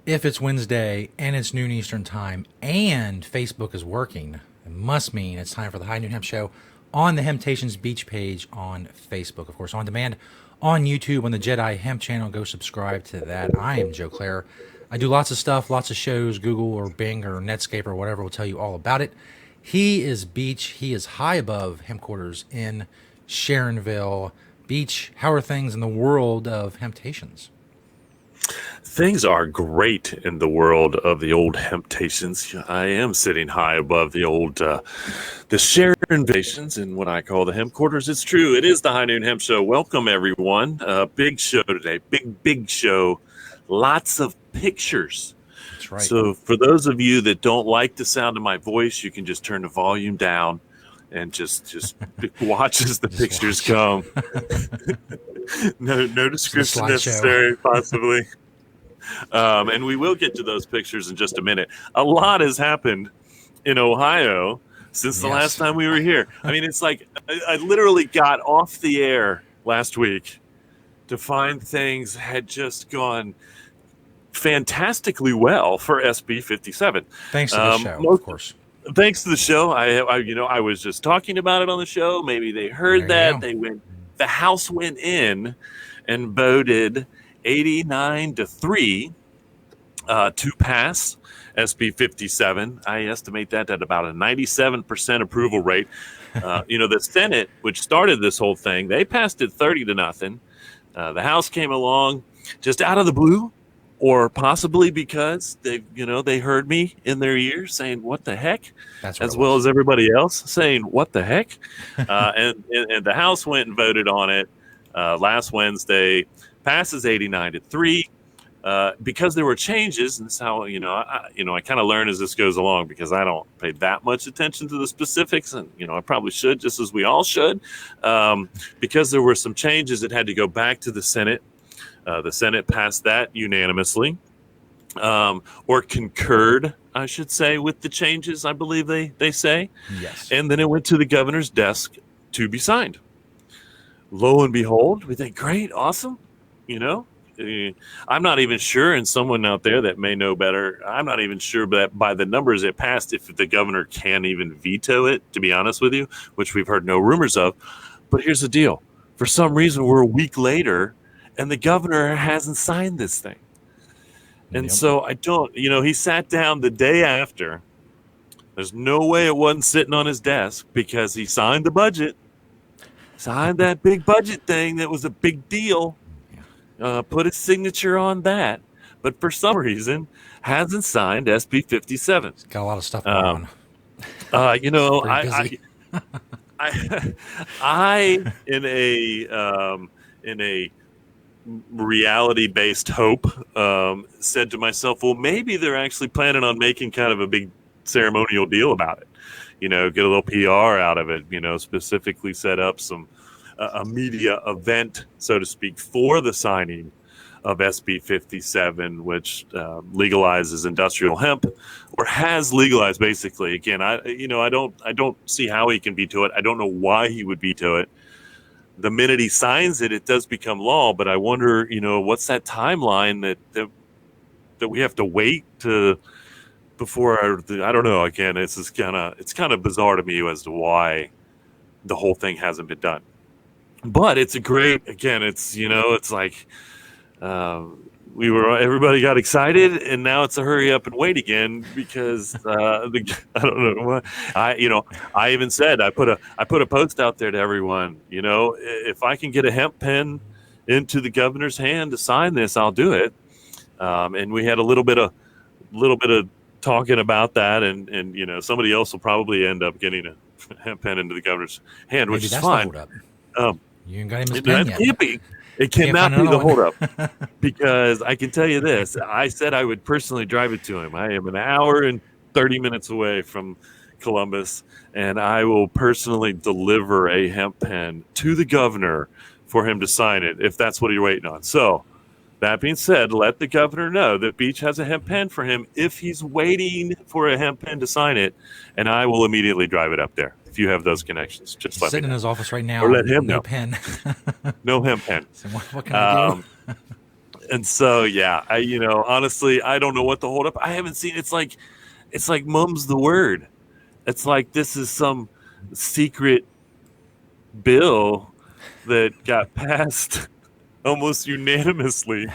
if it's Wednesday and it's noon Eastern time and Facebook is working, it must mean it's time for the High Noon Hemp Show on the Hemptations Beach page on Facebook. Of course, on demand on YouTube on the Jedi Hemp channel. Go subscribe to that. I am Joe Clare. I do lots of stuff, lots of shows. Google or Bing or Netscape or whatever will tell you all about it. He is Beach. He is high above Hempquarters in Sharonville. Beach, how are things in the world of Hemptations? Things are great in the world of the old Hemptations. I am sitting high above the Sharon Vations in what I call the Hemp Quarters. It's true. It is the High Noon Hemp Show. Welcome, everyone. Big show today. Big show. Lots of pictures. That's right. So for those of you that don't like the sound of my voice, you can just turn the volume down and just watch as the pictures come. No description necessary, possibly. And we will get to those pictures in just a minute. A lot has happened in Ohio since the last time we were here. I mean, it's like I literally got off the air last week to find things had just gone fantastically well for SB 57. Thanks to the show, of course. Thanks to the show. I was just talking about it on the show. Maybe they heard that. The House went in and voted 89-3 to pass SB 57. I estimate that at about a 97% approval rate. The Senate, which started this whole thing, they passed it 30-0. The House came along just out of the blue, or possibly because they heard me in their ear saying, "What the heck?" As well as everybody else saying, "What the heck?" and the House went and voted on it last Wednesday. Passes 89-3 because there were changes, and that's how I kind of learn as this goes along, because I don't pay that much attention to the specifics, and I probably should, just as we all should, because there were some changes that had to go back to the Senate. The Senate passed that unanimously, or concurred, I should say, with the changes, I believe they say. Yes. And then it went to the governor's desk to be signed. Lo and behold, we think, great, awesome. I'm not even sure, and someone out there that may know better, I'm not even sure that by the numbers it passed, if the governor can even veto it, to be honest with you, which we've heard no rumors of. But here's the deal. For some reason, we're a week later, and the governor hasn't signed this thing. And so I don't, he sat down the day after. There's no way it wasn't sitting on his desk, because he signed the budget, signed that big budget thing that was a big deal, put his signature on that, but for some reason hasn't signed SB 57. He's got a lot of stuff going on. I in a reality-based hope, said to myself, well, maybe they're actually planning on making kind of a big ceremonial deal about it. Get a little PR out of it. Specifically set up a media event, so to speak, for the signing of SB 57, which legalizes industrial hemp, or has legalized, basically. Again, I don't see how he can veto it. I don't know why he would veto it. The minute he signs it, it does become law. But I wonder, what's that timeline that we have to wait to before I don't know. Again, it's kind of bizarre to me as to why the whole thing hasn't been done. But it's it's like everybody got excited, and now it's a hurry up and wait again, because I don't know what I even said, I put a post out there to everyone, if I can get a hemp pen into the governor's hand to sign this, I'll do it. And we had a little bit of talking about that, and somebody else will probably end up getting a hemp pen into the governor's hand, which is fine. You ain't got him his pen yet. It cannot be the holdup, because I can tell you this. I said I would personally drive it to him. I am an hour and 30 minutes away from Columbus, and I will personally deliver a hemp pen to the governor for him to sign it, if that's what you're waiting on. So, that being said, let the governor know that Beach has a hemp pen for him if he's waiting for a hemp pen to sign it, and I will immediately drive it up there. If you have those connections, just let me know. Sitting in his office right now, or let him know. No pen. No hemp pen. So what can I do? And so, yeah, honestly, I don't know what the hold up. I haven't seen. It's like mum's the word. It's like this is some secret bill that got passed almost unanimously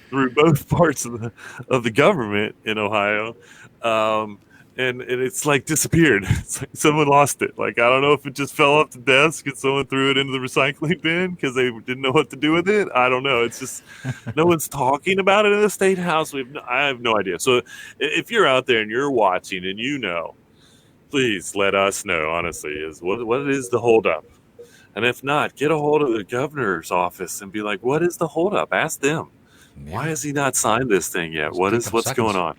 through both parts of the government in Ohio. Um, and it's like disappeared. It's like someone lost it. Like, I don't know if it just fell off the desk and someone threw it into the recycling bin because they didn't know what to do with it. I don't know. It's just no one's talking about it in the state house. I have no idea. So if you're out there and you're watching and please let us know, honestly, is what is the holdup? And if not, get a hold of the governor's office and be like, what is the holdup? Ask them. Yeah. Why has he not signed this thing yet? Just What's going on?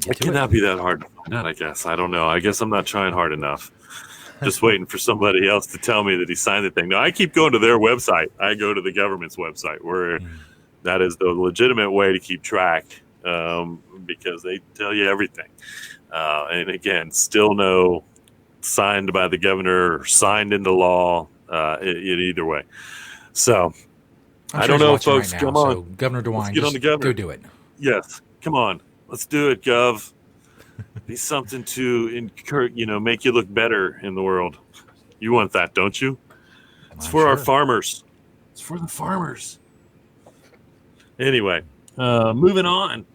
It cannot be that hard to find out, I guess. I don't know. I guess I'm not trying hard enough. Just waiting for somebody else to tell me that he signed the thing. No, I keep going to their website. I go to the government's website where that is the legitimate way to keep track because they tell you everything. And again, still no signed by the governor or signed into law either way. So I don't know, folks. Right now, come on. So Governor DeWine, get on the governor. Go do it. Yes. Come on. Let's do it, Gov. Be something to encourage, make you look better in the world. You want that, don't you? It's for our farmers. It's for the farmers. Anyway, moving on.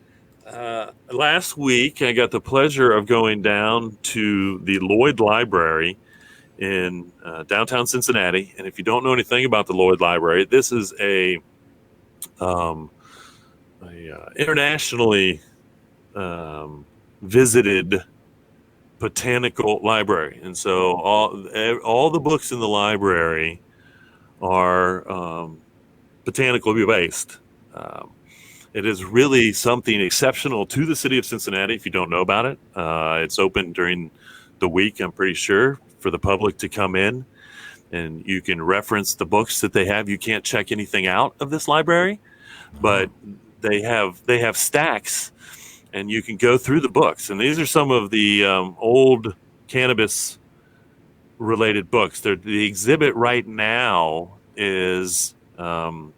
Last week, I got the pleasure of going down to the Lloyd Library in downtown Cincinnati. And if you don't know anything about the Lloyd Library, this is a internationally visited botanical library. And so all the books in the library are botanical based. It is really something exceptional to the city of Cincinnati if you don't know about it. It's open during the week, I'm pretty sure, for the public to come in, and you can reference the books that they have. You can't check anything out of this library, but they have stacks, and you can go through the books. And these are some of the old cannabis related books. The exhibit right now is kind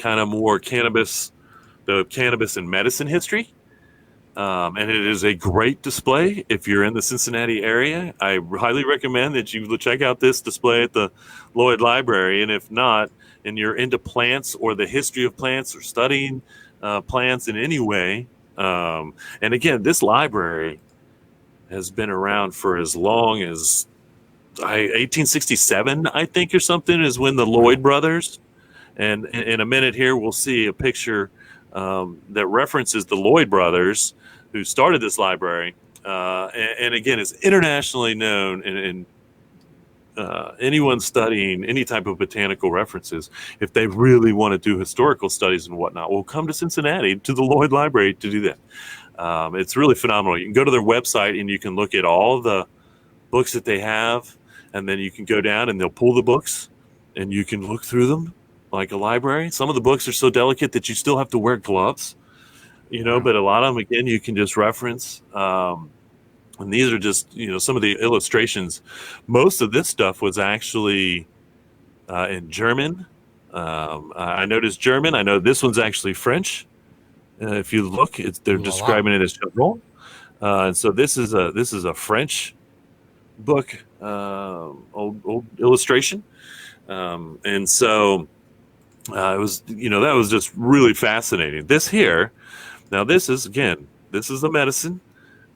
of more the cannabis and medicine history. And it is a great display. If you're in the Cincinnati area, I highly recommend that you check out this display at the Lloyd Library. And if not, and you're into plants or the history of plants or studying plants in any way, and again, this library has been around for as long as 1867, I think, or something, is when the Lloyd brothers. And in a minute here, we'll see a picture that references the Lloyd brothers who started this library. And again, it's internationally known, and anyone studying any type of botanical references, if they really want to do historical studies and whatnot, will come to Cincinnati to the Lloyd Library to do that. It's really phenomenal. You can go to their website and you can look at all the books that they have, and then you can go down and they'll pull the books and you can look through them like a library. Some of the books are so delicate that you still have to wear gloves, but a lot of them, again, you can just reference. And these are just, some of the illustrations. Most of this stuff was actually in German. I noticed German. I know this one's actually French. If you look, they're describing it as Chong. And so this is a French book, old illustration. And so it was, that was just really fascinating. This here, now this is a medicine.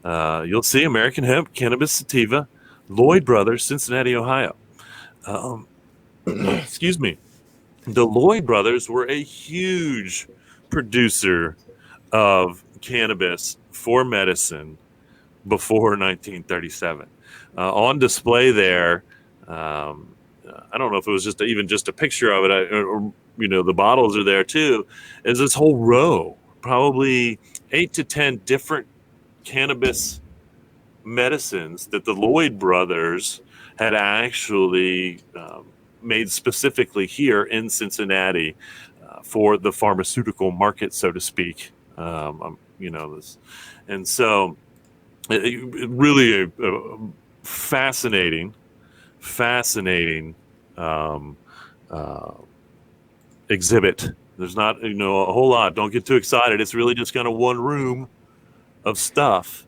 You'll see American Hemp, Cannabis Sativa, Lloyd Brothers, Cincinnati, Ohio. Excuse me. The Lloyd Brothers were a huge producer of cannabis for medicine before 1937. On display there, I don't know if it was just a picture of it, or the bottles are there too, is this whole row, probably 8 to 10 different cannabis medicines that the Lloyd brothers had actually made specifically here in Cincinnati for the pharmaceutical market, so to speak. This, and so it really a fascinating exhibit There's not, a whole lot. Don't get too excited. It's really just kind of one room of stuff.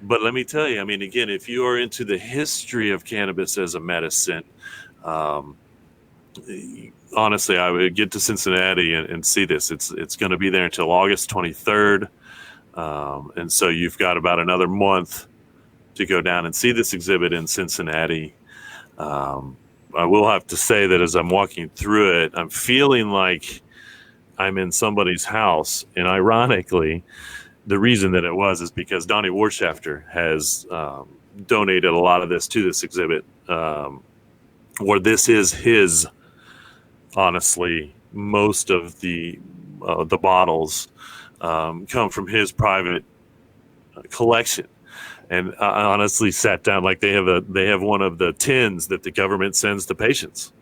But let me tell you, I mean, again, if you are into the history of cannabis as a medicine, um, honestly, I would get to Cincinnati and see this. It's going to be there until August 23rd. And so you've got about another month to go down and see this exhibit in Cincinnati. I will have to say that as I'm walking through it, I'm feeling like I'm in somebody's house. And ironically, the reason that it was is because Donnie Warshafter has donated a lot of this to this exhibit, where this is his, honestly, most of the bottles come from his private collection. And I honestly sat down, like they have one of the tins that the government sends to patients.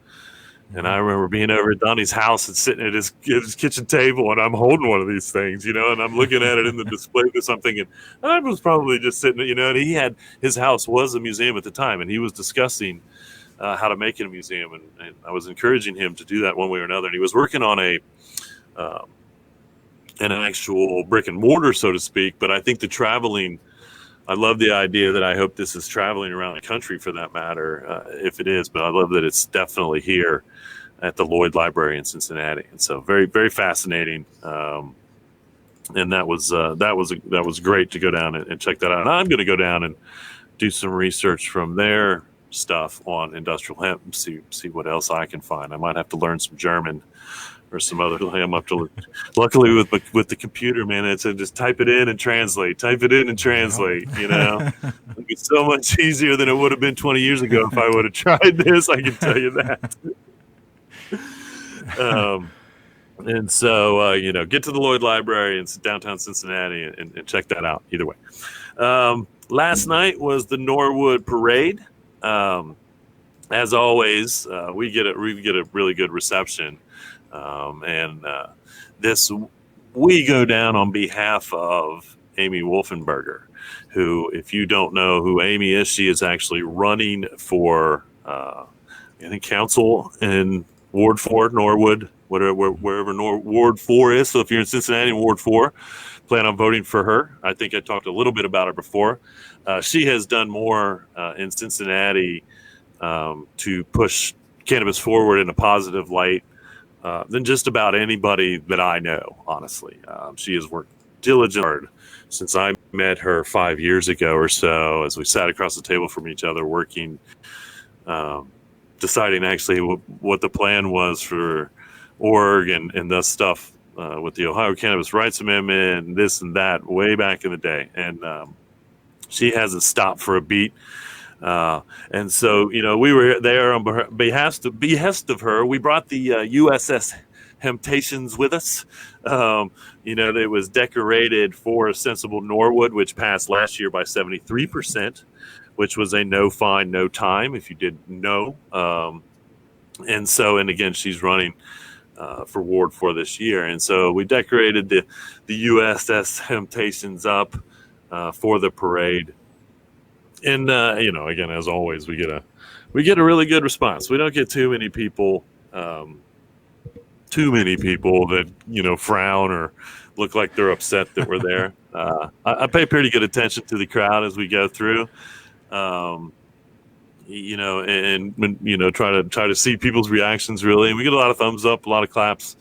And I remember being over at Donnie's house and sitting at his kitchen table, and I'm holding one of these things, and I'm looking at it in the display or something. And I was probably just sitting, and his house was a museum at the time, and he was discussing how to make it a museum. And I was encouraging him to do that one way or another. And he was working on an actual brick and mortar, so to speak. But I think the traveling, I love the idea that I hope this is traveling around the country for that matter, if it is, but I love that it's definitely here at the Lloyd Library in Cincinnati. And so very, very fascinating. And that was great to go down and check that out. And I'm going to go down and do some research from their stuff on industrial hemp and see what else I can find. I might have to learn some German or some other. I'm up to look. Luckily, with the computer, man, it's just type it in and translate. Type it in and translate. It'd be so much easier than it would have been 20 years ago if I would have tried this. I can tell you that. And so get to the Lloyd Library in downtown Cincinnati and check that out. Either way, last night was the Norwood Parade. As always, we get a really good reception. We go down on behalf of Amy Wolfenberger, who, if you don't know who Amy is, she is actually running for, I think, council in Ward 4, Norwood, wherever Ward 4 is. So if you're in Cincinnati, Ward 4, plan on voting for her. I think I talked a little bit about her before. She has done more in Cincinnati to push cannabis forward in a positive light than just about anybody that I know, honestly. She has worked diligently since I met her 5 years ago or so, as we sat across the table from each other working, deciding actually what the plan was for org and the stuff with the Ohio Cannabis Rights Amendment and this and that way back in the day. And she hasn't stopped for a beat. And so, we were there on behest of her. We brought the USS Temptations with us. It was decorated for Sensible Norwood, which passed last year by 73%, which was a no fine, no time, if you didn't know. And again, she's running for Ward 4 this year. And so we decorated the USS Temptations up for the parade. And again, as always, we get a really good response. We don't get too many people that frown or look like they're upset that we're there. I pay pretty good attention to the crowd as we go through, and try to see people's reactions. Really, and we get a lot of thumbs up, a lot of claps,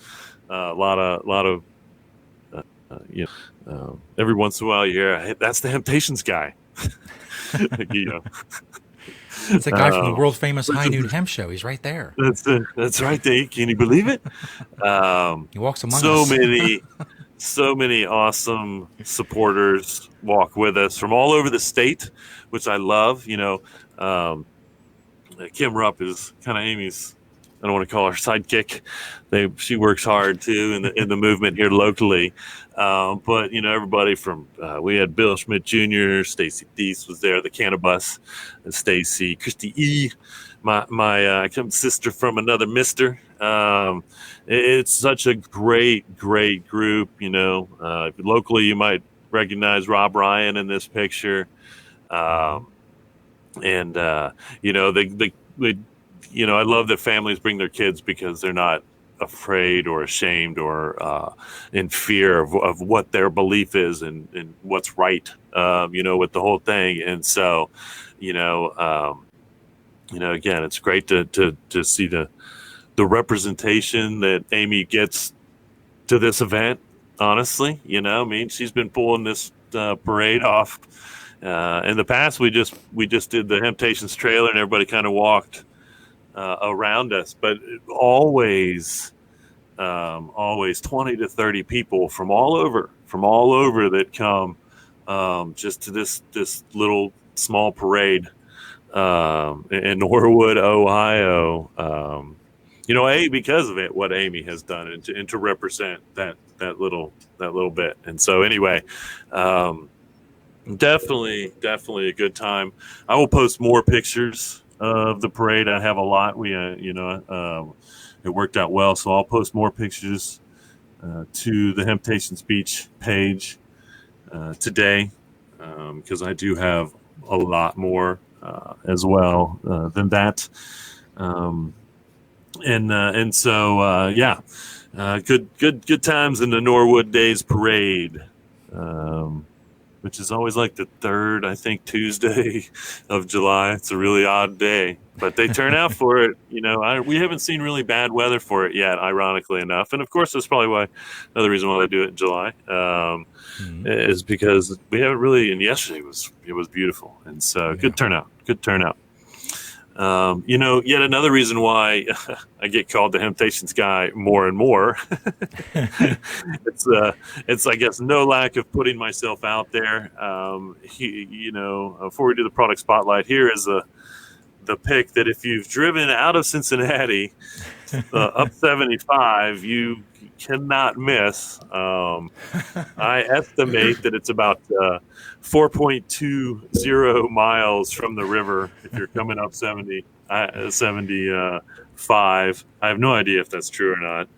a lot of every once in a while you hear, "Hey, that's the Temptations guy." It's a guy from the world famous High Noon Hemp Show. He's right there. That's right there. Can you believe it? He walks among us. So many awesome supporters walk with us from all over the state, which I love. Kim Rupp is kind of Amy's, I don't want to call her sidekick. She works hard too in the movement here locally. But everybody from we had Bill Schmidt Jr., Stacy Deese was there, the Cannabis, and Stacy, Christy E, my sister from another Mister. It's such a great group. Locally you might recognize Rob Ryan in this picture, I love that families bring their kids because they're not afraid or ashamed or in fear of what their belief is and what's right, with the whole thing. And so, again, it's great to see the representation that Amy gets to this event. Honestly, I mean, she's been pulling this parade off. In the past, we just did the Temptations trailer and everybody kind of walked around us, but always 20 to 30 people from all over that come just to this little small parade in Norwood, Ohio. Because of it, what Amy has done and to represent that little bit. And so anyway, definitely a good time. I will post more pictures of the parade. I have a lot. It worked out well, so I'll post more pictures to the Temptations Beach page today, because I do have a lot more as well than that. Good times in the Norwood Days Parade, which is always like the third, I think, Tuesday of July. It's a really odd day, but they turn out for it. We haven't seen really bad weather for it yet, ironically enough. And of course, that's probably another reason why they do it in July, is because we haven't really. And yesterday it was beautiful, and so good turnout. Yet another reason why I get called the Temptations guy more and more. It's I guess no lack of putting myself out there. Before we do the product spotlight, here is the pick that if you've driven out of Cincinnati up 75, you cannot miss. I estimate that it's about 4.20 miles from the river if you're coming up 75. I have no idea if that's true or not.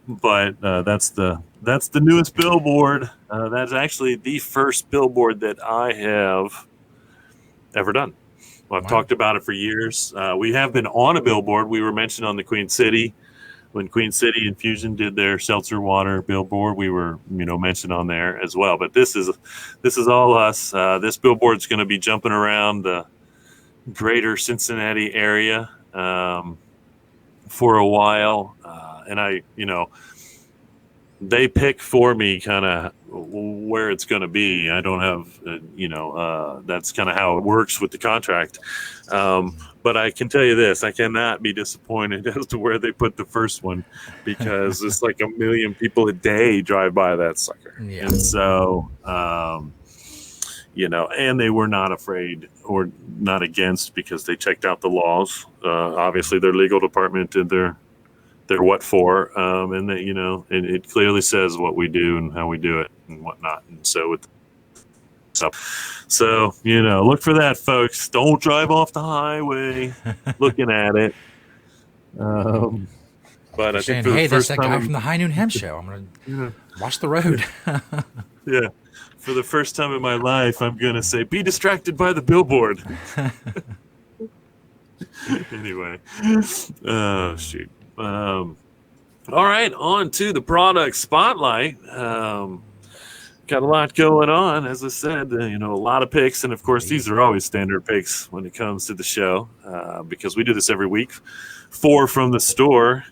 But that's the newest billboard. That's actually the first billboard that I have ever done. Well, I've talked about it for years. We have been on a billboard. We were mentioned on the Queen City. When Queen City Infusion did their seltzer water billboard, we were, mentioned on there as well. But this is all us. This billboard's going to be jumping around the greater Cincinnati area for a while. And they pick for me kind of where it's going to be. I don't have, that's kind of how it works with the contract. But I can tell you this, I cannot be disappointed as to where they put the first one, because it's like 1 million people a day drive by that sucker. Yeah. And so, and they were not afraid or not against, because they checked out the laws. Obviously their legal department did their what for, and that, and it clearly says what we do and how we do it and whatnot. And so look for that, folks. Don't drive off the highway looking at it. But I think that's that guy from the High Noon Hemp Show. I'm going to watch the road. Yeah. For the first time in my life, I'm going to say, be distracted by the billboard. Anyway. Oh, shoot. All right, on to the product spotlight. Got a lot going on, as I said, a lot of picks. And of course, these are always standard picks when it comes to the show, because we do this every week. 4 from the store,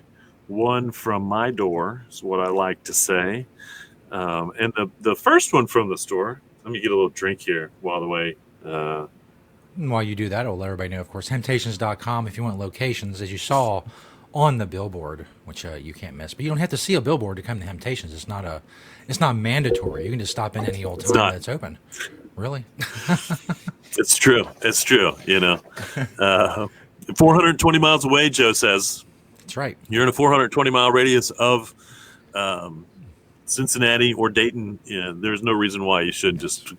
1 from my door is what I like to say. And the first one from the store, let me get a little drink here while you do that, I'll let everybody know, of course, Temptations.com if you want locations, as you saw on the billboard, which you can't miss. But you don't have to see a billboard to come to Temptations. It's not mandatory. You can just stop in any old time that's open. Really? It's true. 420 miles away, Joe says. That's right. You're in a 420-mile radius of Cincinnati or Dayton. There's no reason why you should just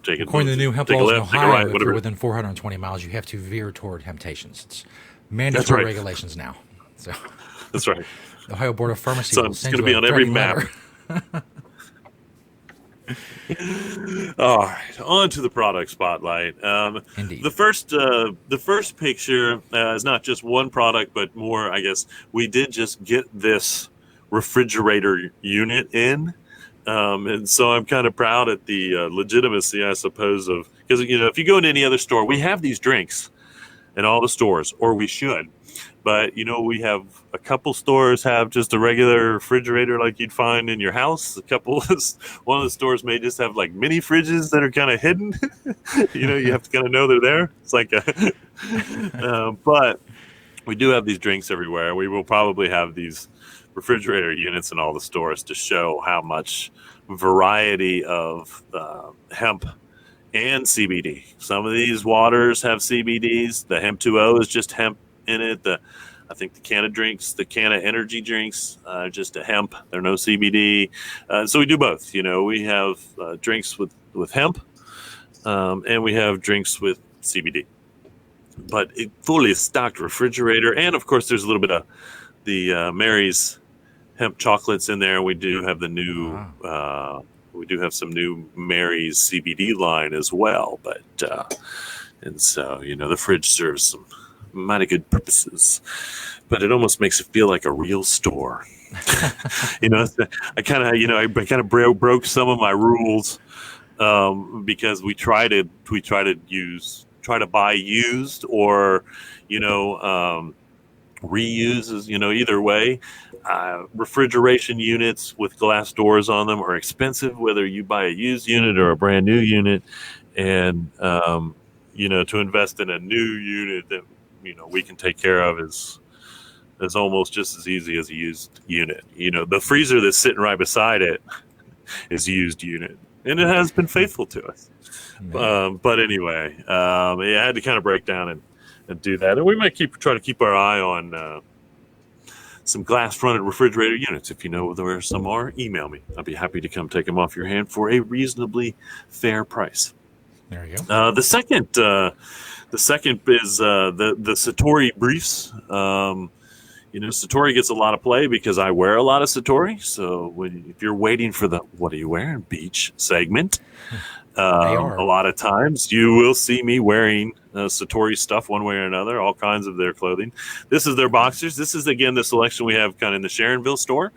take it. According to the new Hemp laws in Ohio, if you're within 420 miles, you have to veer toward Temptations. It's mandatory regulations now. So that's right. The Ohio Board of Pharmacy. So it's going to be on every map. All right, on to the product spotlight. Indeed. The first picture is not just one product, but more. I guess we did just get this refrigerator unit in, and so I'm kind of proud at the legitimacy, I suppose, of because if you go into any other store, we have these drinks in all the stores, or we should. But we have a couple stores have just a regular refrigerator like you'd find in your house. One of the stores may just have like mini fridges that are kind of hidden. You have to kind of know they're there. It's like but we do have these drinks everywhere. We will probably have these refrigerator units in all the stores to show how much variety of hemp and CBD. Some of these waters have CBDs. The Hemp 2.0 is just hemp in it. I think the can of energy drinks, just a hemp. They're no CBD. So we do both. We have drinks with hemp, and we have drinks with CBD. But a fully stocked refrigerator, and of course, there's a little bit of the Mary's hemp chocolates in there. We do have the new. Wow. We do have some new Mary's CBD line as well, but and so the fridge serves some mighty good purposes, but it almost makes it feel like a real store. I kind of broke some of my rules because we try to buy used or reuse, either way. Refrigeration units with glass doors on them are expensive, whether you buy a used unit or a brand new unit. And, to invest in a new unit that, we can take care of is almost just as easy as a used unit. The freezer that's sitting right beside it is a used unit, and it has been faithful to us. But anyway, I had to kind of break down and do that. And we might try to keep our eye on some glass-fronted refrigerator units. If you know where some are, email me. I'd be happy to come take them off your hand for a reasonably fair price. There you go. The second is the Satori Briefs. Satori gets a lot of play because I wear a lot of Satori. So if you're waiting for the "What are you wearing?" beach segment, a lot of times you will see me wearing Satori stuff one way or another, all kinds of their clothing. This is their boxers. This is, again, the selection we have kind of in the Sharonville store.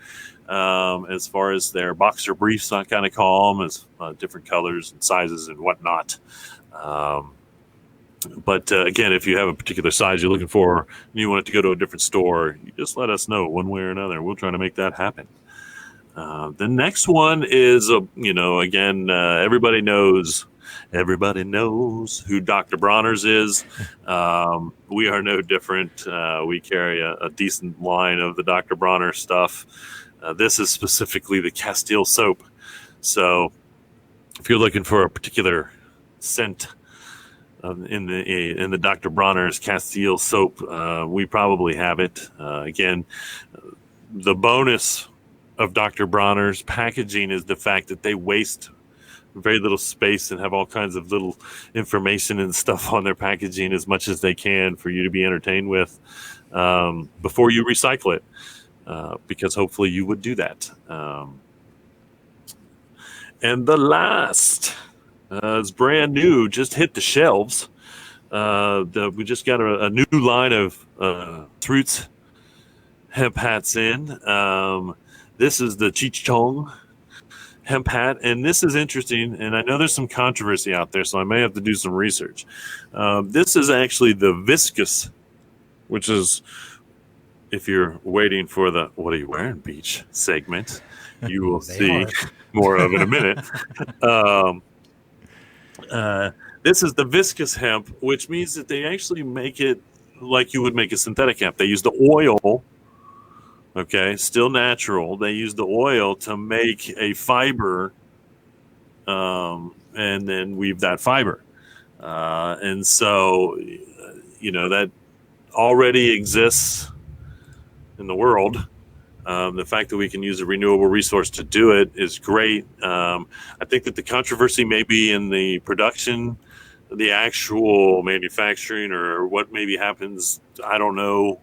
As far as their boxer briefs, I kind of call them, as different colors and sizes and whatnot. But again, if you have a particular size you're looking for and you want it to go to a different store, you just let us know one way or another. We'll try to make that happen. The next one is, again, everybody knows who Dr. Bronner's is. We are no different. We carry a decent line of the Dr. Bronner stuff. This is specifically the Castile soap. So if you're looking for a particular scent in the Dr. Bronner's Castile soap, we probably have it. Again, the bonus of Dr. Bronner's packaging is the fact that they waste very little space and have all kinds of little information and stuff on their packaging as much as they can for you to be entertained with before you recycle it, because hopefully you would do that. And the last is brand new, just hit the shelves. We just got a new line of Roots hemp hats in. This is the Cheech Chong hemp hat, and this is interesting, and I know there's some controversy out there, so I may have to do some research. This is actually the viscous, which is, if you're waiting for the "What are you wearing?" beach segment, you will see more of in a minute. This is the viscous hemp, which means that they actually make it like you would make a synthetic hemp. They use the oil. Okay, still natural. They use the oil to make a fiber, and then weave that fiber. And so, that already exists in the world. The fact that we can use a renewable resource to do it is great. I think that the controversy may be in the production, the actual manufacturing, or what maybe happens. I don't know.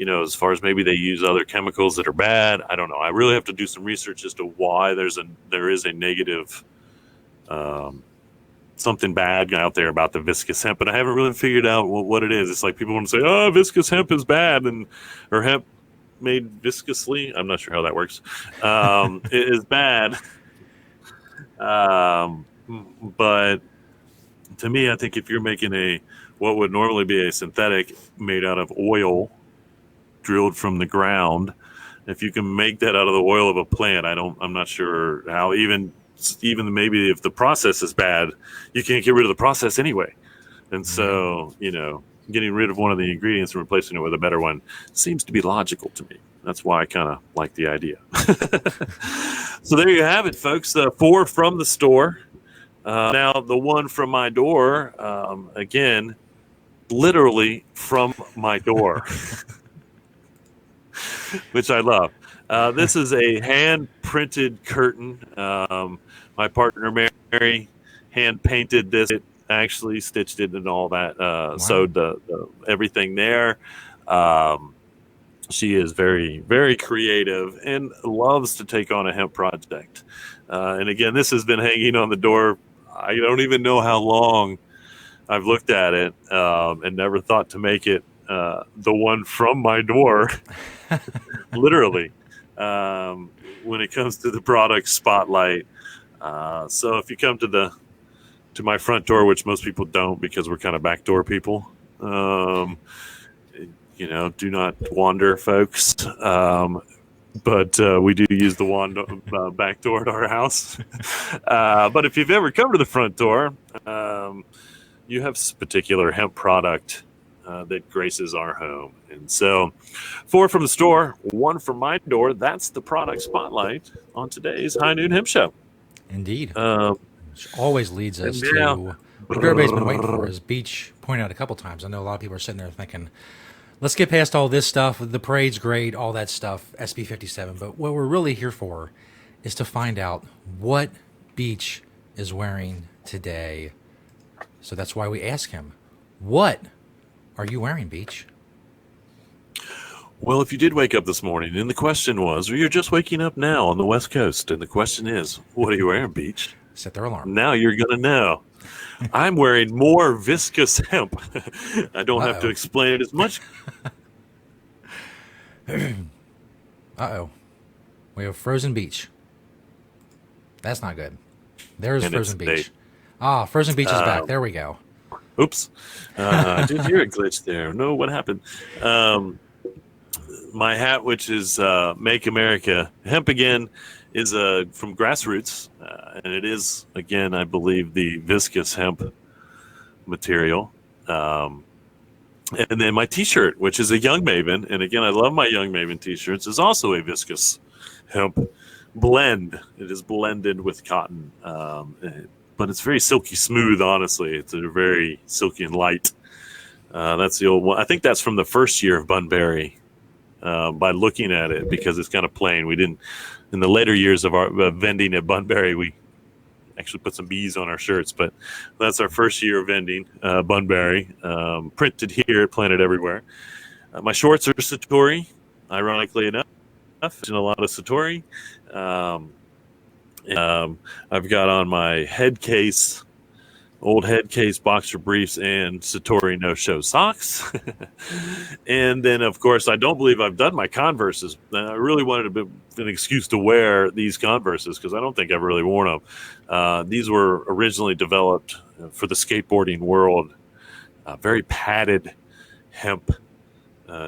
as far as maybe they use other chemicals that are bad. I don't know. I really have to do some research as to why there is a negative something bad out there about the viscous hemp, but I haven't really figured out what it is. It's like people want to say, "Oh, viscous hemp is bad," or hemp made viscously. I'm not sure how that works. It is bad, but to me, I think if you're making what would normally be a synthetic made out of oil drilled from the ground, if you can make that out of the oil of a plant, I'm not sure how. Even maybe if the process is bad, you can't get rid of the process anyway. And so, getting rid of one of the ingredients and replacing it with a better one seems to be logical to me. That's why I kind of like the idea. So there you have it, folks. 4 from the store. Now, the one from my door, again, literally from my door, which I love. This is a hand-printed curtain. My partner, Mary, hand-painted this. It actually stitched it and all that, wow. Sewed the everything there. She is very, very creative and loves to take on a hemp project. And again, this has been hanging on the door. I don't even know how long I've looked at it and never thought to make it the one from my door, literally, when it comes to the product spotlight. So if you come to my front door, which most people don't because we're kind of backdoor people, do not wander, folks. But we do use the back door at our house. But if you've ever come to the front door, you have this particular hemp product that graces our home. And so 4 from the store, 1 from my door. That's the product spotlight on today's High Noon Hemp Show. Indeed. Which always leads us to what everybody's been waiting for, as Beach pointed out a couple times. I know a lot of people are sitting there thinking, let's get past all this stuff. The parade's great, all that stuff, SB 57. But what we're really here for is to find out what Beach is wearing today. So that's why we ask him, what are you wearing, Beach? Well, if you did wake up this morning and the question was, or you're just waking up now on the West Coast, and the question is, what are you wearing, Beach? Set their alarm. Now you're going to know. I'm wearing more viscous hemp. I don't have to explain it as much. Uh-oh. We have Frozen Beach. That's not good. There's Frozen Beach. Frozen Beach is back. There we go. Oops. I did hear a glitch there. No, what happened? My hat, which is Make America Hemp Again, is from Grassroots. And it is, again, I believe, the viscous hemp material. And then my T-shirt, which is a Young Maven. And again, I love my Young Maven T-shirts, is also a viscous hemp blend. It is blended with cotton. But it's very silky smooth, honestly. It's a very silky and light. That's the old one. I think that's from the first year of Bunbury. By looking at it, because it's kind of plain. We didn't, in the later years of our vending at Bunbury, we actually put some bees on our shirts, but that's our first year of vending, Bunbury, printed here, planted everywhere. My shorts are Satori, ironically enough, and a lot of Satori. I've got on my old head case boxer briefs and Satori no-show socks. And then, of course, I don't believe I've done my Converses. I really wanted an excuse to wear these Converses because I don't think I've really worn them. These were originally developed for the skateboarding world. Very padded hemp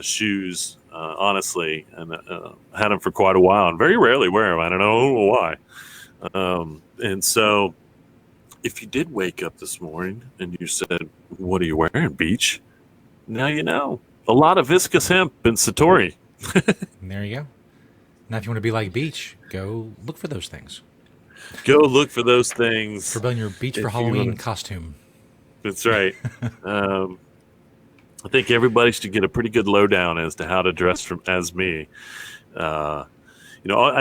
shoes, honestly. And had them for quite a while and very rarely wear them. I don't know why. And so if you did wake up this morning and you said, what are you wearing, Beach? Now you know. A lot of viscous hemp and Satori. And there you go. Now, if you want to be like Beach, go look for those things. Go look for those things. For building your Beach for Halloween costume. That's right. I think everybody should get a pretty good lowdown as to how to dress as me. I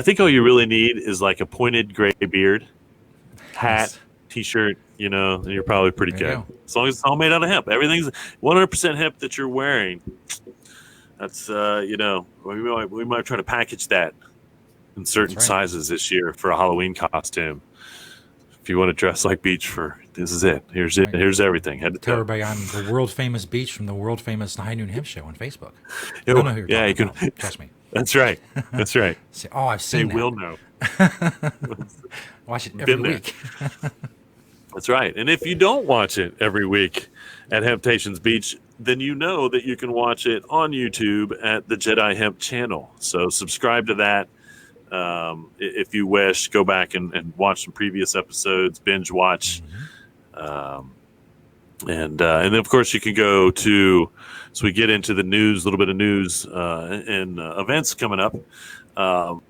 think all you really need is like a pointed gray beard, hat, yes. T-shirt, and you're probably pretty good. As long as it's all made out of hemp. Everything's 100% hemp that you're wearing. That's we might try to package that in certain sizes this year for a Halloween costume. If you want to dress like Beach this is it. Here's it. Here's everything. Tell everybody I'm the world famous Beach from the world famous High Noon Hemp Show on Facebook. They'll know who you're talking about. Trust me. That's right. That's right. I've seen They will know. Watch it every week. That's right. And if you don't watch it every week at Hemptations Beach, then you know that you can watch it on YouTube at the Jedi Hemp channel. So subscribe to that. If you wish, go back and watch some previous episodes, binge watch. And then, of course, you can go to, so we get into the news, a little bit of news and events coming up. You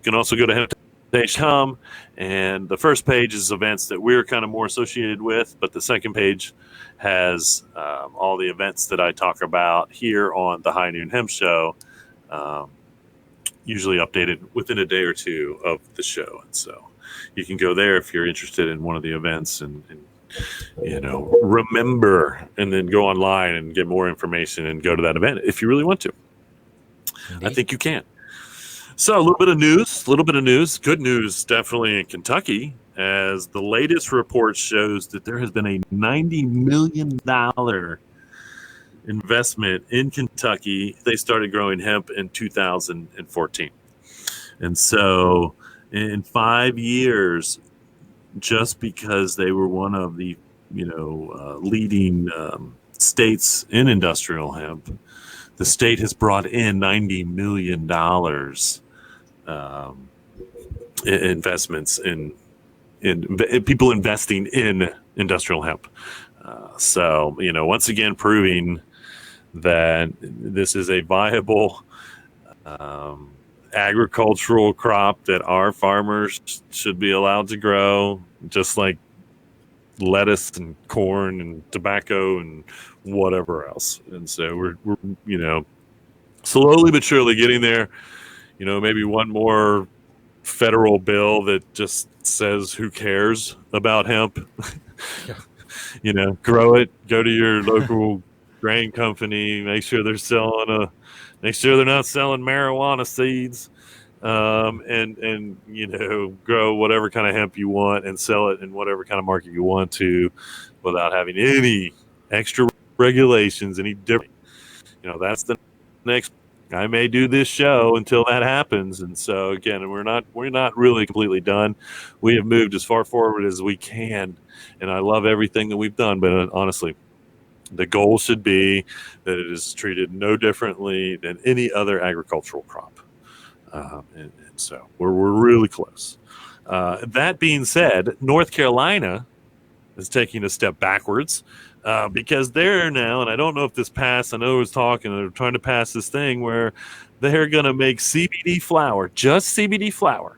can also go to Hemp.com, and the first page is events that we're kind of more associated with, but the second page has all the events that I talk about here on the High Noon Hemp Show, usually updated within a day or two of the show. And so you can go there if you're interested in one of the events and remember, and then go online and get more information and go to that event if you really want to. Indeed. I think you can. So a little bit of news, good news, definitely in Kentucky, as the latest report shows that there has been a $90 million investment in Kentucky. They started growing hemp in 2014. And so in 5 years, just because they were one of the, leading states in industrial hemp, the state has brought in $90 million investments in people investing in industrial hemp. So, once again, proving that this is a viable agricultural crop that our farmers should be allowed to grow, just like lettuce and corn and tobacco and whatever else. And so we're slowly but surely getting there. Maybe one more federal bill that just says who cares about hemp. Grow it, go to your local grain company, make sure they're not selling marijuana seeds, and grow whatever kind of hemp you want and sell it in whatever kind of market you want to, without having any extra regulations, any different. That's the next. I may do this show until that happens, and so again, we're not really completely done. We have moved as far forward as we can, and I love everything that we've done. But honestly, the goal should be that it is treated no differently than any other agricultural crop, and so we're really close. That being said, North Carolina is taking a step backwards. Because they're now, and I don't know if this passed, I know it was talking, they're trying to pass this thing where they're going to make CBD flower, just CBD flower,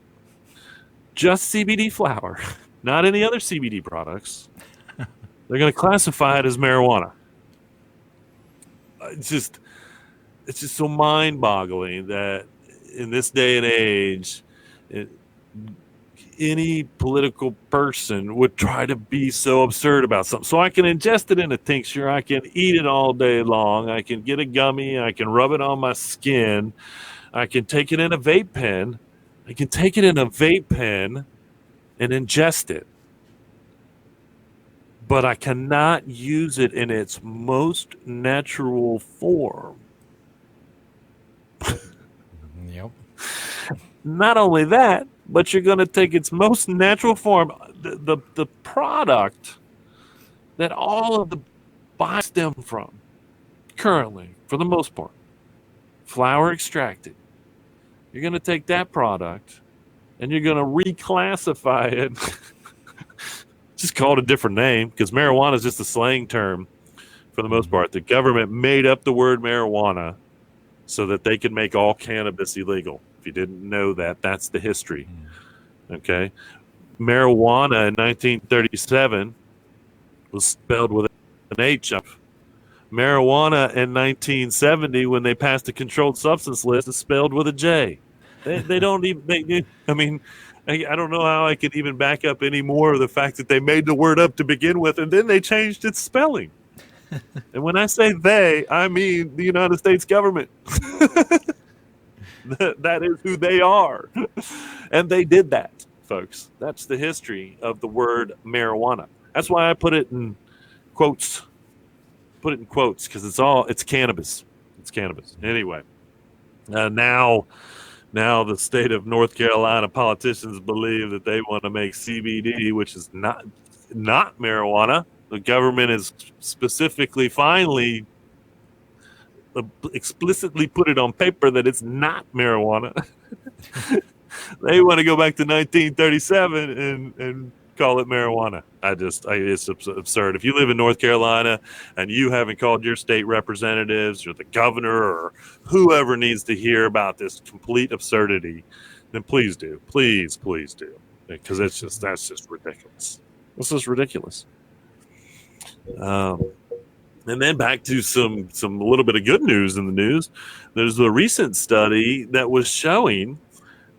not any other CBD products. They're going to classify it as marijuana. It's just so mind-boggling that in this day and age, any political person would try to be so absurd about something. So I can ingest it in a tincture. I can eat it all day long. I can get a gummy. I can rub it on my skin. I can take it in a vape pen. And ingest it. But I cannot use it in its most natural form. Yep. Not only that, but you're going to take its most natural form, the product that all of the buys stem from currently, for the most part, flower extracted. You're going to take that product and you're going to reclassify it. Just call it a different name, because marijuana is just a slang term for the most part. The government made up the word marijuana so that they could make all cannabis illegal. If you didn't know that, that's the history. Okay. Marijuana in 1937 was spelled with an H. Marijuana in 1970, when they passed the controlled substance list, is spelled with a J. They don't even, I don't know how I could even back up any more of the fact that they made the word up to begin with, and then they changed its spelling. And when I say they, I mean the United States government. That is who they are. And they did that, folks. That's the history of the word marijuana. That's why I put it in quotes. Put it in quotes because it's cannabis. It's cannabis. Anyway, now the state of North Carolina politicians believe that they want to make CBD, which is not marijuana. The government has specifically, finally, explicitly put it on paper that it's not marijuana. They want to go back to 1937 and call it marijuana. It's absurd. If you live in North Carolina and you haven't called your state representatives or the governor or whoever needs to hear about this complete absurdity, then please do. Please do. Because that's just ridiculous. This is ridiculous. And then back to some little bit of good news in the news. There's a recent study that was showing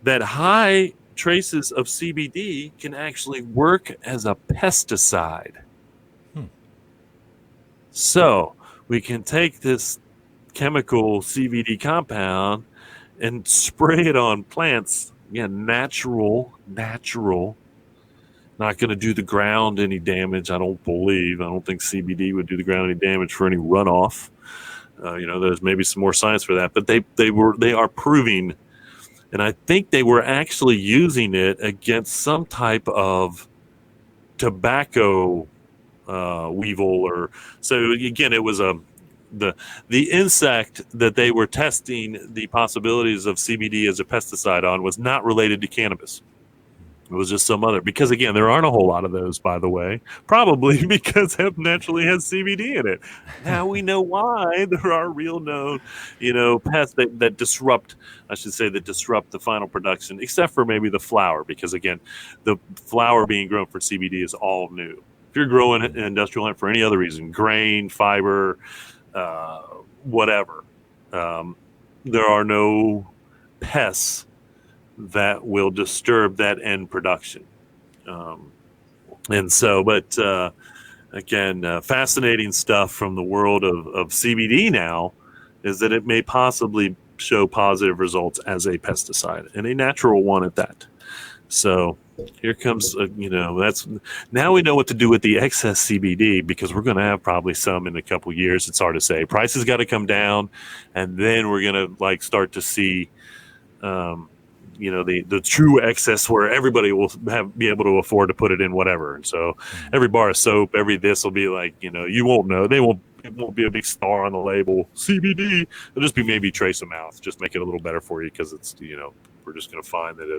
that high traces of CBD can actually work as a pesticide. So we can take this chemical CBD compound and spray it on plants. Again, natural. Not going to do the ground any damage, I don't believe. I don't think CBD would do the ground any damage for any runoff. There's maybe some more science for that, but they are proving, and I think they were actually using it against some type of tobacco weevil, or so. Again, it was the insect that they were testing the possibilities of CBD as a pesticide on was not related to cannabis. It was just some other, because again, there aren't a whole lot of those, by the way, probably because hemp naturally has CBD in it. Now we know why. There are real known, pests that disrupt the final production, except for maybe the flower, because again, the flower being grown for CBD is all new. If you're growing industrial hemp for any other reason, grain, fiber, whatever, there are no pests that will disturb that end production. Again, fascinating stuff from the world of CBD now is that it may possibly show positive results as a pesticide, and a natural one at that. So here comes, now we know what to do with the excess CBD, because we're going to have probably some in a couple years. It's hard to say. Prices got to come down, and then we're going to start to see, the true excess where everybody will be able to afford to put it in whatever. And so every bar of soap, every this will be like, you won't know. It won't be a big star on the label, CBD. It'll just be maybe trace amount, just make it a little better for you, because it's, we're just going to find that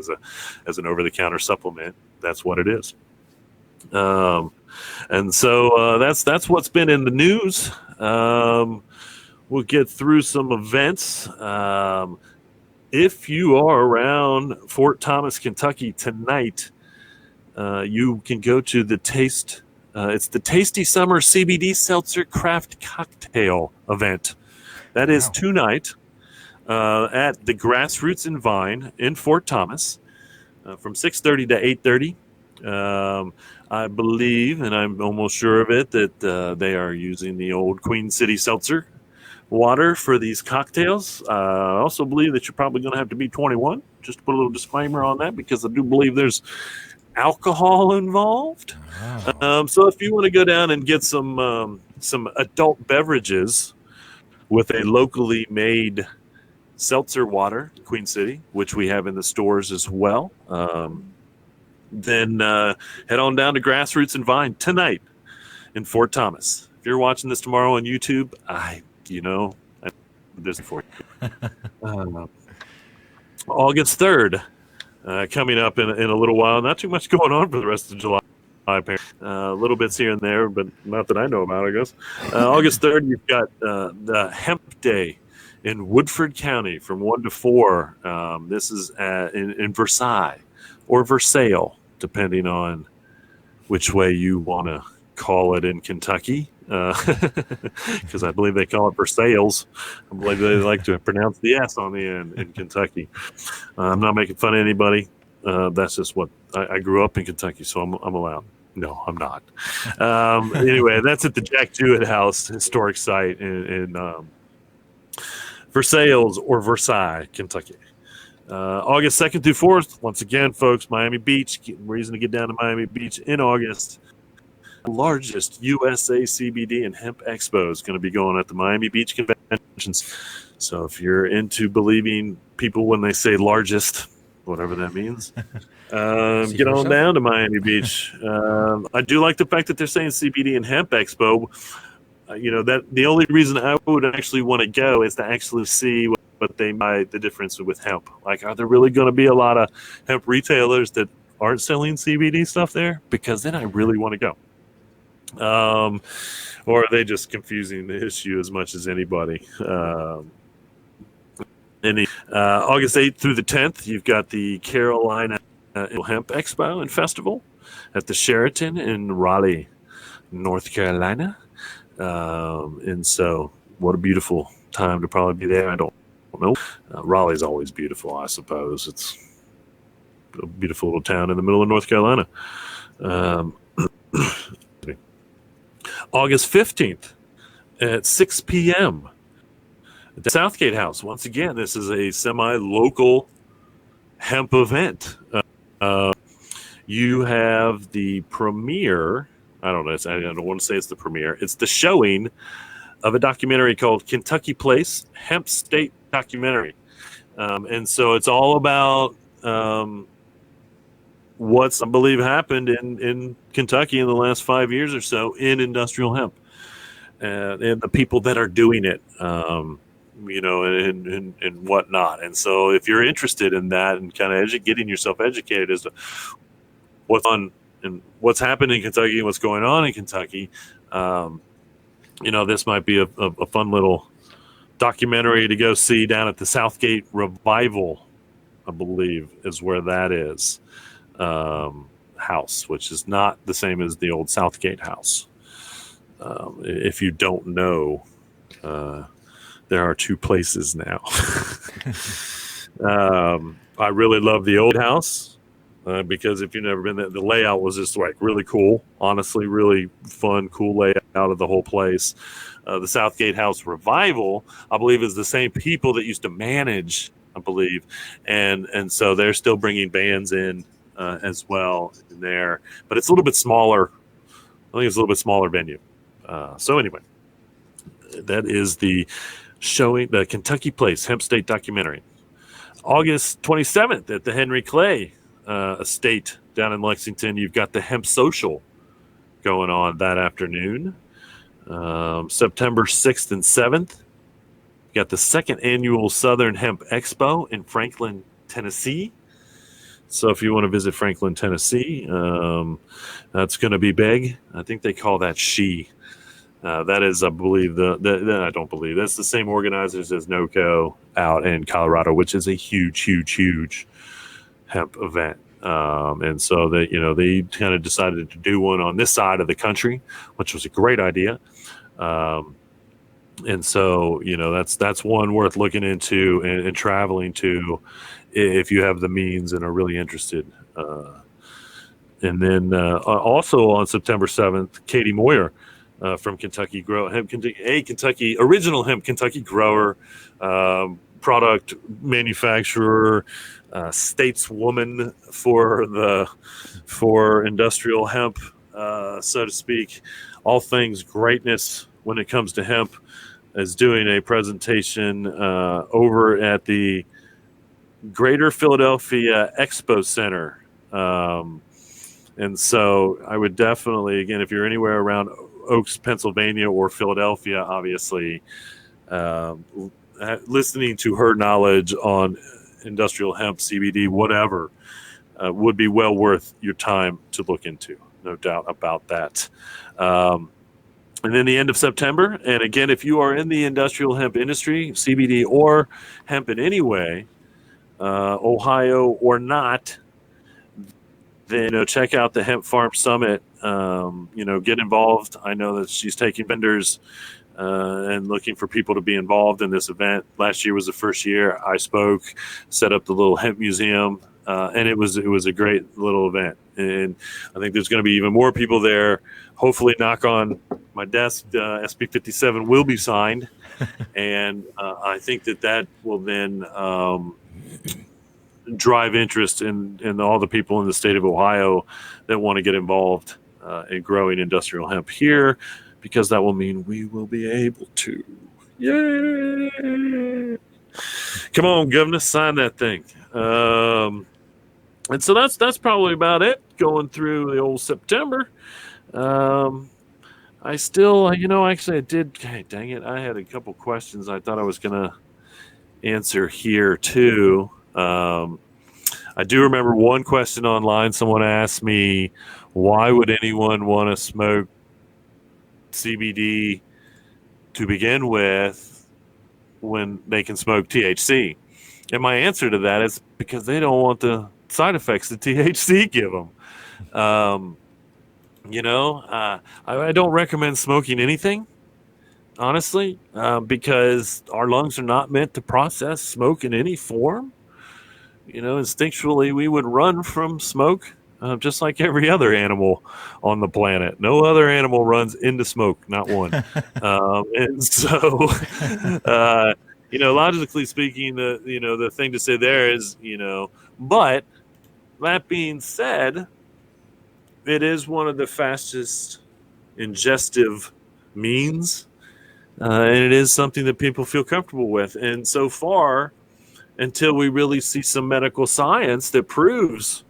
as an over-the-counter supplement, that's what it is. And so that's what's been in the news. We'll get through some events. If you are around Fort Thomas, Kentucky tonight, you can go to the Taste. It's the Tasty Summer CBD Seltzer Craft Cocktail event. That is tonight at the Grassroots and Vine in Fort Thomas from 6:30 to 8:30. I believe, and I'm almost sure of it, that they are using the old Queen City Seltzer water for these cocktails. I also believe that you're probably going to have to be 21, just to put a little disclaimer on that, because I do believe there's alcohol involved. Wow. So if you want to go down and get some adult beverages with a locally made seltzer water, Queen City, which we have in the stores as well, then head on down to Grassroots and Vine tonight in Fort Thomas. If you're watching this tomorrow on YouTube, this for you. August 3rd, coming up in a little while. Not too much going on for the rest of July. Little bits here and there, but not that I know about, I guess. August 3rd, you've got the Hemp Day in Woodford County from 1 to 4. This is in Versailles or Versailles, depending on which way you want to call it in Kentucky. Because I believe they call it Versailles. I believe they like to pronounce the S on the end in Kentucky. I'm not making fun of anybody. That's just what I grew up in Kentucky, so I'm allowed. No, I'm not. Anyway, that's at the Jack Jewett House, historic site in Versailles or Versailles, Kentucky. August 2nd through 4th, once again, folks, Miami Beach. Reason to get down to Miami Beach in August. The largest USA CBD and Hemp Expo is going to be going at the Miami Beach Conventions. So if you're into believing people when they say largest, whatever that means, get on down to Miami Beach. I do like the fact that they're saying CBD and Hemp Expo. That the only reason I would actually want to go is to actually see what they might, the difference with hemp. Like, are there really going to be a lot of hemp retailers that aren't selling CBD stuff there? Because then I really want to go. Or are they just confusing the issue as much as anybody? August 8th through the 10th, you've got the Carolina Hemp Expo and Festival at the Sheraton in Raleigh, North Carolina. And so what a beautiful time to probably be there. I don't know. Raleigh's always beautiful, I suppose. It's a beautiful little town in the middle of North Carolina. August 15th at 6 p.m. at the Southgate House. Once again, this is a semi-local hemp event. You have the premiere. I don't want to say it's the premiere. It's the showing of a documentary called Kentucky Place, Hemp State Documentary. And so it's all about what's, I believe, happened in Kentucky in the last 5 years or so in industrial hemp, and the people that are doing it, and whatnot. And so if you're interested in that and kind of getting yourself educated as to what's on and what's happened in Kentucky and what's going on in Kentucky, this might be a fun little documentary to go see down at the Southgate Revival, I believe, is where that is. House, which is not the same as the old Southgate House. If you don't know, there are two places now. I really love the old house because if you've never been there, the layout was just like really cool. Honestly, really fun, cool layout of the whole place. The Southgate House Revival, I believe, is the same people that used to manage, I believe, and so they're still bringing bands in as well in there, but it's a little bit smaller. I think it's a little bit smaller venue. So anyway, that is the showing, the Kentucky Place Hemp State Documentary. August 27th at the Henry Clay Estate down in Lexington, you've got the Hemp Social going on that afternoon. September 6th and 7th, you got the second annual Southern Hemp Expo in Franklin, Tennessee. So if you want to visit Franklin, Tennessee, that's going to be big. I think they call that SHE. That is, I believe, I don't believe, that's the same organizers as NOCO out in Colorado, which is a huge, huge, huge hemp event. And so they kind of decided to do one on this side of the country, which was a great idea. And so, that's one worth looking into and traveling to if you have the means and are really interested. And then also on September 7th, Katie Moyer from Kentucky Kentucky original hemp Kentucky grower, product manufacturer, stateswoman for industrial hemp, so to speak, all things greatness when it comes to hemp, is doing a presentation over at the Greater Philadelphia Expo Center. And so I would definitely, again, if you're anywhere around Oaks, Pennsylvania, or Philadelphia, obviously, listening to her knowledge on industrial hemp, CBD, whatever, would be well worth your time to look into. No doubt about that. And then the end of September, and again, if you are in the industrial hemp industry, CBD or hemp in any way, Ohio or not, then check out the Hemp Farm Summit. Get involved. I know that she's taking vendors and looking for people to be involved in this event. Last year was the first year I spoke, set up the little hemp museum, and it was a great little event. And I think there's going to be even more people there. Hopefully, knock on my desk, SB 57 will be signed. And I think that will then drive interest in all the people in the state of Ohio that want to get involved in growing industrial hemp here, because that will mean we will be able to. Yay! Come on, Governor, sign that thing. And so that's probably about it going through the old September. I still, actually I did, hey, dang it, I had a couple questions I thought I was going to answer here too. I do remember one question online. Someone asked me, why would anyone want to smoke CBD to begin with when they can smoke THC? And my answer to that is because they don't want the side effects that THC give them. I don't recommend smoking anything, honestly, because our lungs are not meant to process smoke in any form. Instinctually, we would run from smoke, just like every other animal on the planet. No other animal runs into smoke, not one. And so, logically speaking, the thing to say there is, but that being said, it is one of the fastest ingestive means, and it is something that people feel comfortable with. And so far, until we really see some medical science that proves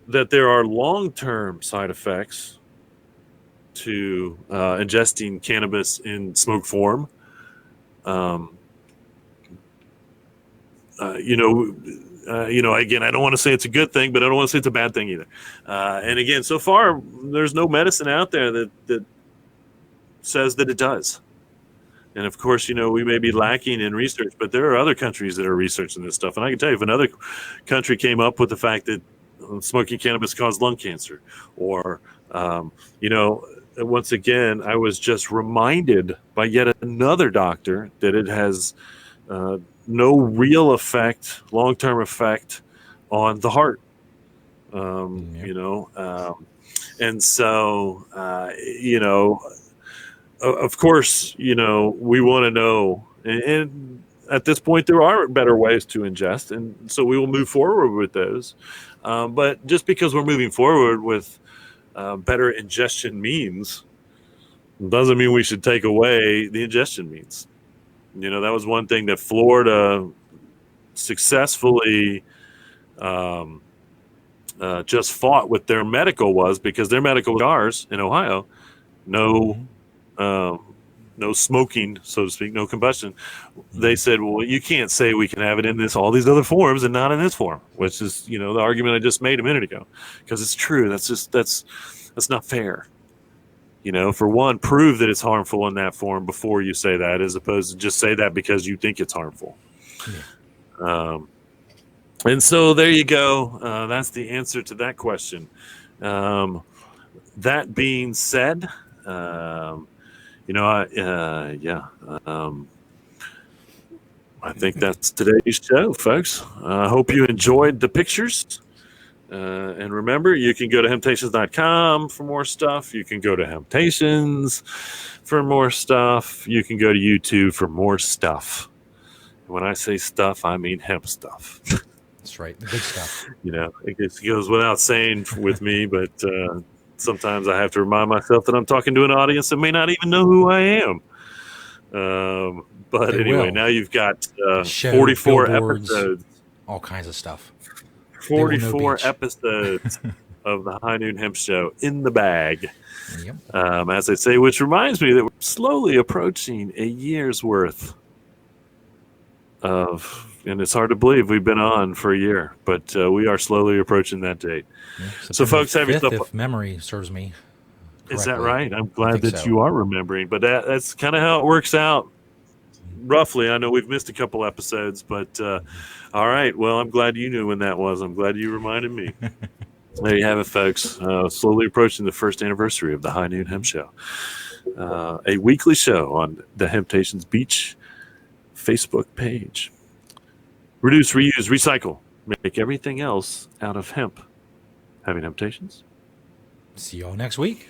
that there are long-term side effects to ingesting cannabis in smoke form, again, I don't want to say it's a good thing, but I don't want to say it's a bad thing either. And again, so far, there's no medicine out there that says that it does. And of course, we may be lacking in research, but there are other countries that are researching this stuff. And I can tell you, if another country came up with the fact that smoking cannabis caused lung cancer, or, once again, I was just reminded by yet another doctor that it has no real effect, long-term effect on the heart. And so, of course, we want to know, and at this point, there are better ways to ingest, and so we will move forward with those. But just because we're moving forward with better ingestion means doesn't mean we should take away the ingestion means. That was one thing that Florida successfully just fought with their medical was, because their medical was ours in Ohio, no smoking, so to speak, no combustion. They said, well, you can't say we can have it in all these other forms and not in this form, which is, the argument I just made a minute ago, because it's true. That's not fair. For one, prove that it's harmful in that form before you say that, as opposed to just say that because you think it's harmful. Yeah. And so there you go. That's the answer to that question. That being said, I think that's today's show, folks. I hope you enjoyed the pictures. And remember, you can go to hemptations.com for more stuff. You can go to Hemptations for more stuff. You can go to YouTube for more stuff. When I say stuff, I mean hemp stuff. That's right. The good stuff. It goes without saying with me, but sometimes I have to remind myself that I'm talking to an audience that may not even know who I am. But anyway, now you've got 44 episodes. All kinds of stuff. 44 episodes of the High Noon Hemp Show in the bag. Yep. As I say, which reminds me that we're slowly approaching a year's worth of, and it's hard to believe we've been on for a year, but we are slowly approaching that date. Yeah, so folks, have yourself, if memory serves me correctly. Is that right? I'm glad that you are remembering, but that's kind of how it works out. Roughly, I know we've missed a couple episodes, but all right. Well, I'm glad you knew when that was. I'm glad you reminded me. There you have it, folks. Slowly approaching the first anniversary of the High Noon Hemp Show, a weekly show on the Hemptations Beach Facebook page. Reduce, reuse, recycle. Make everything else out of hemp. Happy temptations. See y'all next week.